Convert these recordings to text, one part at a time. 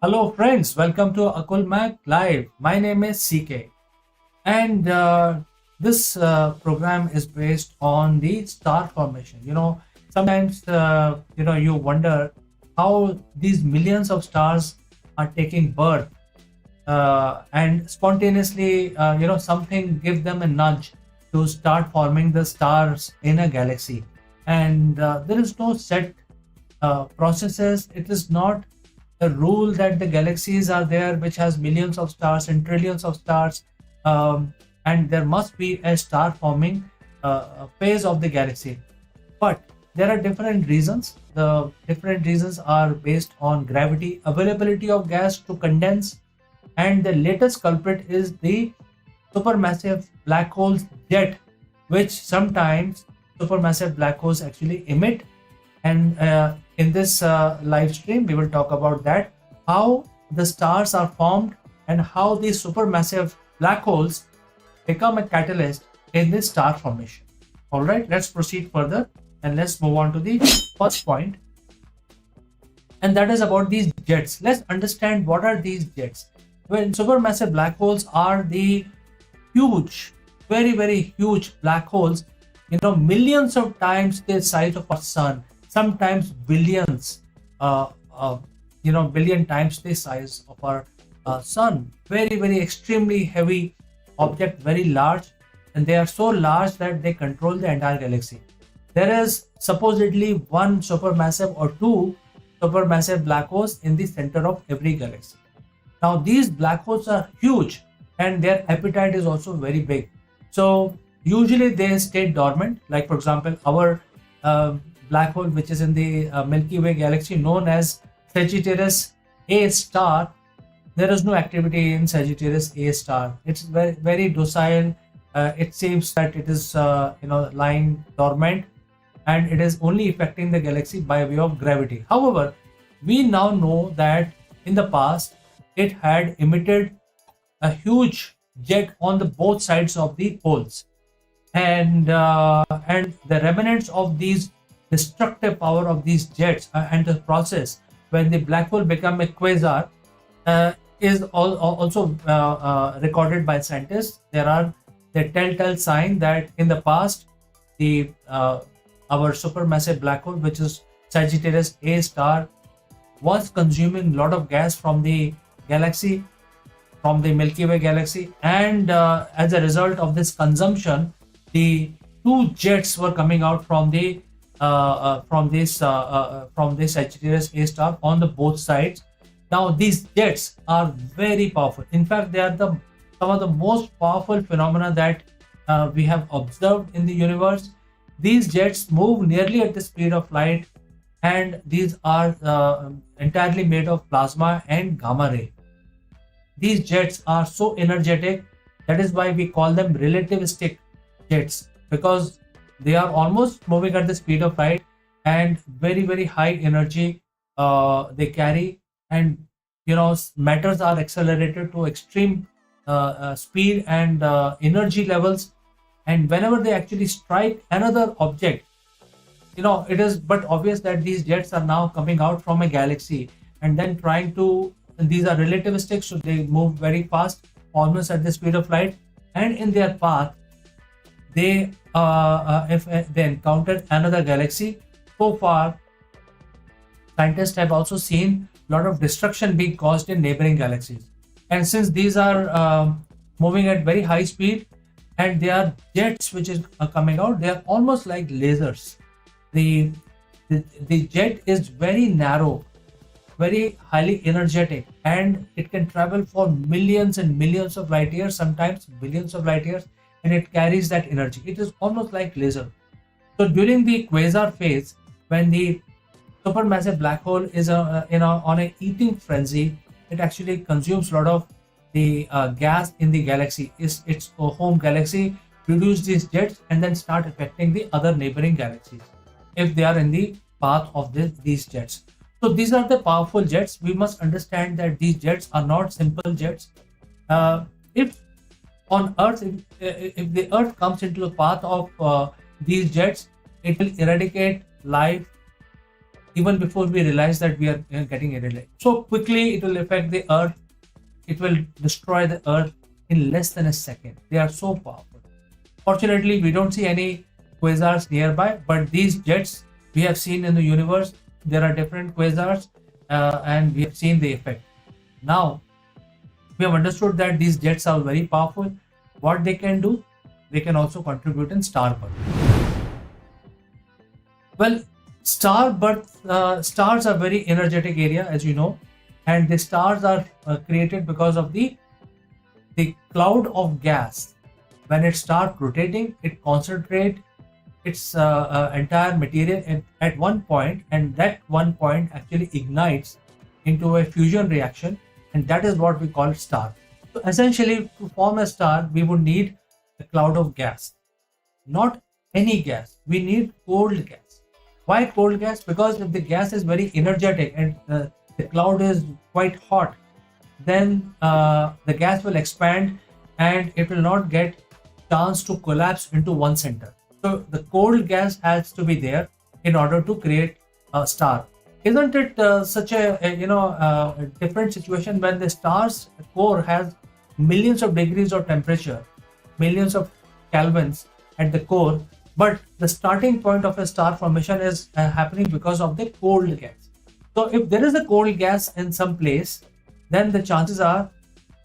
Hello, friends. Welcome to Akulmach Live. My name is CK, and this program is based on the star formation. Sometimes you wonder how these millions of stars are taking birth, and spontaneously, something give them a nudge to start forming the stars in a galaxy, and there is no set processes. It is not a rule that the galaxies are there, which has millions of stars and trillions of stars, and there must be a star forming phase of the galaxy. But there are different reasons. The different reasons are based on gravity, availability of gas to condense, and the latest culprit is the supermassive black holes jet, which sometimes supermassive black holes actually emit. And in this live stream, we will talk about that, how the stars are formed and how these supermassive black holes become a catalyst in this star formation. All right, let's proceed further and let's move on to the first point, and that is about these jets. Let's understand what are these jets. When supermassive black holes are the huge, very, very huge black holes, millions of times the size of our sun, sometimes billions, billion times the size of our sun. Very, very extremely heavy object, very large, and they are so large that they control the entire galaxy. There is supposedly one supermassive or two supermassive black holes in the center of every galaxy. Now, these black holes are huge and their appetite is also very big. So, usually they stay dormant. Like, for example, our black hole, which is in the Milky Way galaxy, known as Sagittarius A star, there is no activity in Sagittarius A star. It's very, very docile. It seems that it is, lying dormant, and it is only affecting the galaxy by way of gravity. However, we now know that in the past it had emitted a huge jet on the both sides of the poles, and the remnants of these destructive power of these jets and the process when the black hole become a quasar is also recorded by scientists. There are the telltale sign that in the past the our supermassive black hole, which is Sagittarius A star, was consuming a lot of gas from the galaxy, from the Milky Way galaxy, and as a result of this consumption, the two jets were coming out from this Sagittarius A star on the both sides. Now these jets are very powerful. In fact, they are some of the most powerful phenomena that we have observed in the universe. These jets move nearly at the speed of light, and these are entirely made of plasma and gamma ray. These jets are so energetic. That is why we call them relativistic jets, because they are almost moving at the speed of light, and very, very high energy they carry. And matters are accelerated to extreme speed and energy levels, and whenever they actually strike another object, it is but obvious that these jets are now coming out from a galaxy and then trying to, and these are relativistic, so they move very fast, almost at the speed of light, and in their path they if they encounter another galaxy. So far, scientists have also seen a lot of destruction being caused in neighboring galaxies, and since these are moving at very high speed and they are jets which is coming out, they are almost like lasers. The jet is very narrow, very highly energetic, and it can travel for millions and millions of light years, sometimes billions of light years, and it carries that energy. It is almost like laser. So during the quasar phase, when the supermassive black hole is on a eating frenzy, it actually consumes a lot of the gas in the galaxy. Its home galaxy produce these jets and then start affecting the other neighboring galaxies if they are in the path of these jets. So these are the powerful jets. We must understand that these jets are not simple jets. If on Earth, if the Earth comes into the path of these jets, it will eradicate life even before we realize that we are getting irradiated. So quickly it will affect the Earth. It will destroy the Earth in less than a second. They are so powerful. Fortunately, we don't see any quasars nearby, but these jets we have seen in the universe, there are different quasars, and we have seen the effect. Now, we have understood that these jets are very powerful. What they can do, they can also contribute in star birth. Well, stars are very energetic area, as you know, and the stars are created because of the cloud of gas. When it starts rotating, it concentrates its entire material at one point, and that one point actually ignites into a fusion reaction, and that is what we call star. So essentially, to form a star, we would need a cloud of gas, not any gas. We need cold gas. Why cold gas? Because if the gas is very energetic and the cloud is quite hot, then the gas will expand and it will not get chance to collapse into one center. So the cold gas has to be there in order to create a star. Isn't it such a different situation when the star's core has millions of degrees of temperature, millions of kelvins at the core, but the starting point of a star formation is happening because of the cold gas. So if there is a cold gas in some place, then the chances are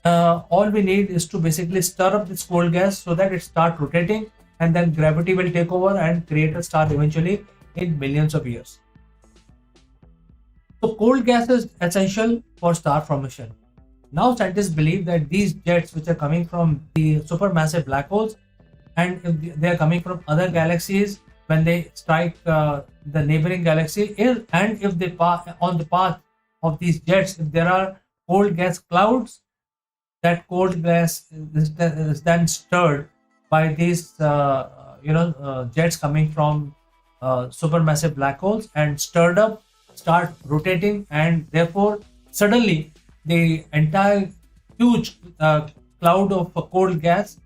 all we need is to basically stir up this cold gas so that it starts rotating, and then gravity will take over and create a star eventually in millions of years. So cold gas is essential for star formation. Now scientists believe that these jets which are coming from the supermassive black holes, and if they are coming from other galaxies, when they strike the neighboring galaxy, and if they on the path of these jets, if there are cold gas clouds, that cold gas is then stirred by these jets coming from supermassive black holes, and stirred up, start rotating, and therefore suddenly the entire huge cloud of cold gas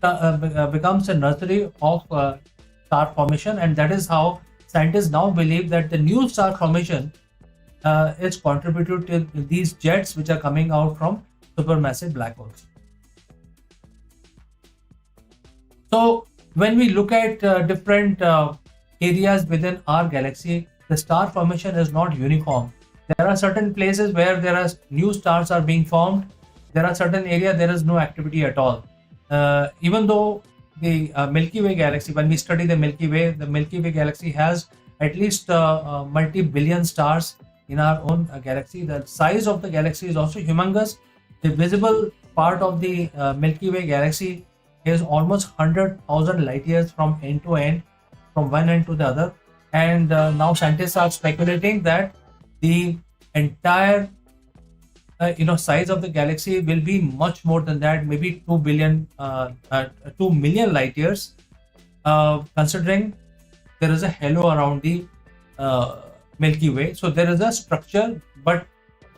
becomes a nursery of star formation, and that is how scientists now believe that the new star formation is contributed to these jets which are coming out from supermassive black holes. So when we look at different areas within our galaxy, the star formation is not uniform. There are certain places where there are new stars are being formed. There are certain areas there is no activity at all. Even though the Milky Way galaxy, when we study the Milky Way galaxy has at least multi-billion stars in our own galaxy. The size of the galaxy is also humongous. The visible part of the Milky Way galaxy is almost 100,000 light years from end to end, from one end to the other. And now scientists are speculating that the entire size of the galaxy will be much more than that, maybe 2 million light years, considering there is a halo around the Milky Way. So there is a structure, but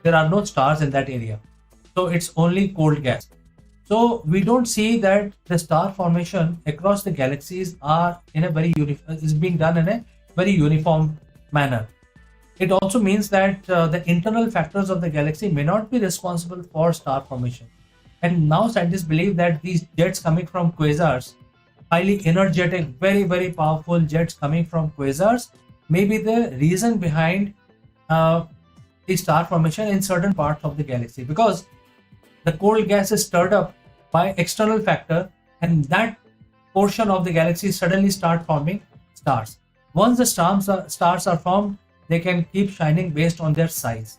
there are no stars in that area. So it's only cold gas. So we don't see that the star formation across the galaxies is being done in a very uniform manner. It also means that the internal factors of the galaxy may not be responsible for star formation. And now scientists believe that these jets coming from quasars, highly energetic, very, very powerful jets coming from quasars, may be the reason behind the star formation in certain parts of the galaxy, because the cold gas is stirred up by external factor, and that portion of the galaxy suddenly start forming stars. Once the stars are formed, they can keep shining based on their size.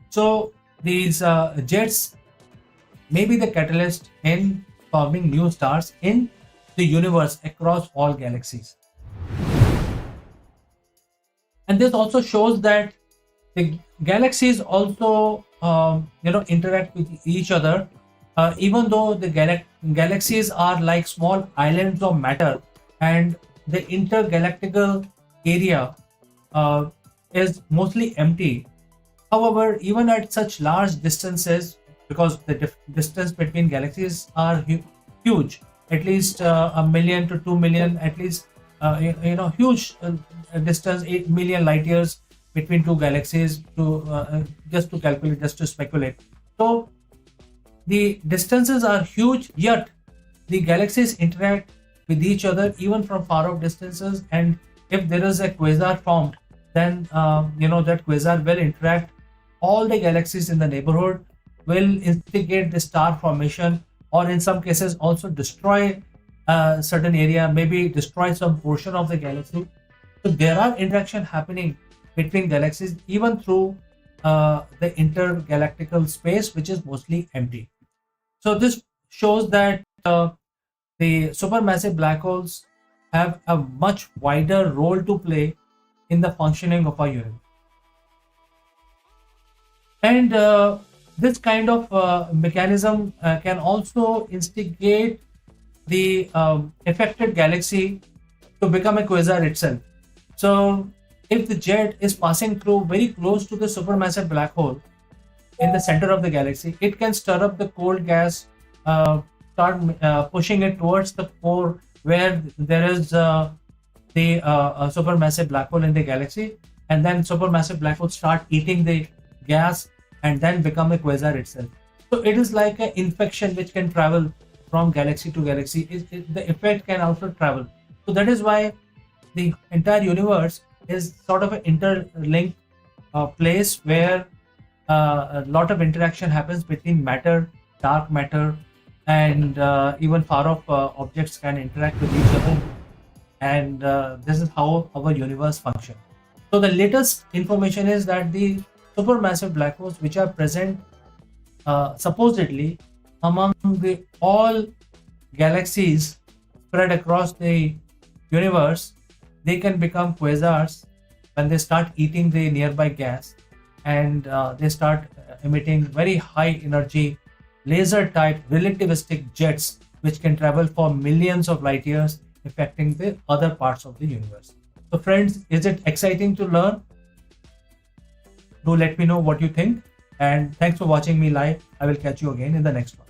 So these jets may be the catalyst in forming new stars in the universe across all galaxies. And this also shows that the galaxies also interact with each other, even though the galaxies are like small islands of matter, and the intergalactical area is mostly empty. However, even at such large distances, because the distance between galaxies are huge, at least 1 million to 2 million, at least huge distance, 8 million light years between two galaxies to just to calculate, just to speculate. So the distances are huge, yet the galaxies interact with each other even from far off distances. And if there is a quasar formed, then that quasar will interact. All the galaxies in the neighborhood will instigate the star formation, or in some cases also destroy a certain area, maybe destroy some portion of the galaxy. So there are interaction happening between galaxies even through the intergalactical space, which is mostly empty. So this shows that the supermassive black holes have a much wider role to play in the functioning of our universe. And this kind of mechanism can also instigate the affected galaxy to become a quasar itself. So if the jet is passing through very close to the supermassive black hole in the center of the galaxy, it can stir up the cold gas, start pushing it towards the core where there is the supermassive black hole in the galaxy, and then supermassive black hole start eating the gas and then become a quasar itself. So it is like an infection which can travel from galaxy to galaxy. The effect can also travel. So that is why the entire universe is sort of an interlinked place where a lot of interaction happens between matter, dark matter, and even far off objects can interact with each other. And this is how our universe functions. So the latest information is that the supermassive black holes, which are present supposedly among the all galaxies spread across the universe, they can become quasars when they start eating the nearby gas, and they start emitting very high energy laser type relativistic jets which can travel for millions of light years, affecting the other parts of the universe. So friends, is it exciting to learn? Do let me know what you think, and thanks for watching me live. I will catch you again in the next one.